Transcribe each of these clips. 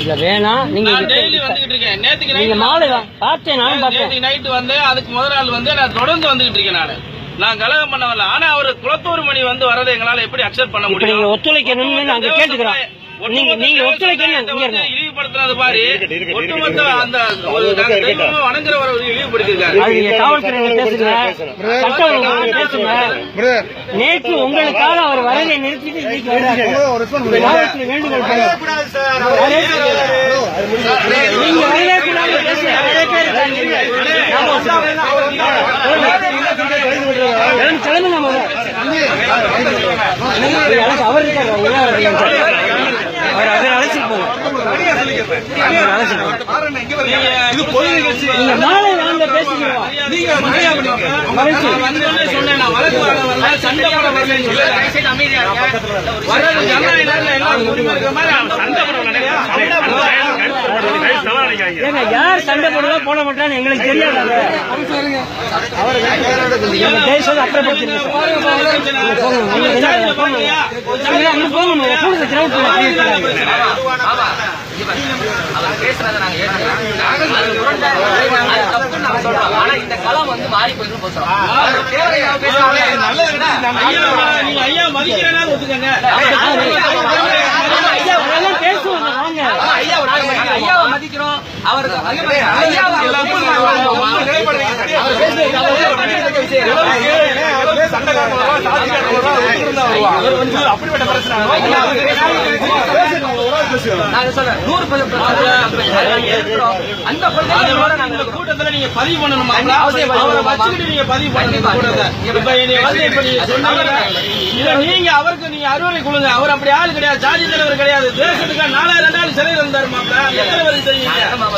இல்ல வேணாம். நீங்க டெய்லி வந்துகிட்டு இருக்கேன். நேத்துக்கு நீங்க மாலை பார்த்தேன், நானும் பார்த்தேன். நேத்துக்கு நைட் வந்து அதுக்கு முதல் நாள் வந்து நான் தொடர்ந்து வந்துகிட்டு இருக்கேன். நான் கலகம் பண்ண வரல. ஆனா அவர் குளத்தூர் மணி வந்து வரதை எங்களால எப்படி அக்செப்ட் பண்ண முடியும்? நீங்க ஒத்துழைக்கணும்னு நாங்க கேட்டுக்கிறோம். நீங்க ஒத்துழைக்கணும். இழிவுபடுத்துறது பாரு. ஒட்டுமொத்த அந்த வணங்குறவரை இழிவுபடுத்திருக்காரு. காவல்துறை பேசுங்க, சட்ட ஒழுங்கு பேசுங்க. நேற்று உங்களுக்காக அவர் வரதை நிறுத்திட்டு இன்னைக்கு காவல்துறை வேண்டுகோள் நீங்க வரவே கூடாது பேசுங்க. நிறைய பேர் கிளம்புங்க. அவர் இருக்காரு, அவர் அதை அழைச்சிட்டு போங்க. நாளை நாங்க பேசிக்கிறோம். யார் சண்டை போடுறதா போட மாட்டான்னு எங்களுக்கு தெரியாது. அப்புறம் இந்த களம் வந்து மாறி போயிட்டு போறோம். ஐயா மதிக்கிறேன்னா ஒத்துக்கங்க. ஐயாவை மதிக்கிறோம். அவருக்கு அந்த கூட்டத்தில் நீங்க பதிவு பண்ணணும். நீங்க பதிவு நீங்க அவருக்கு நீங்க அறிவுரை கொடுங்க. அவர் அப்படி ஆள் கிடையாது, ஜாதி தலைவர் கிடையாது. தேசத்துக்கு 4000 நாள் சிறையில் இருந்தாரு.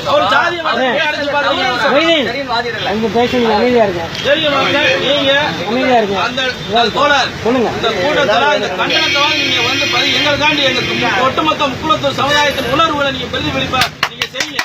அவர் ஜாதி அடிச்சு பாருங்க. நீங்க அந்த தோழர் இந்த கூட்டத்தில் இந்த கண்டனத்தை நீங்க வந்து எங்களுக்காண்டி எங்க ஒட்டுமொத்த முக்குளத்தூர் சமுதாயத்தின் உணர்வுகளை நீங்க பிரதிபலிப்ப நீங்க செய்யுங்க.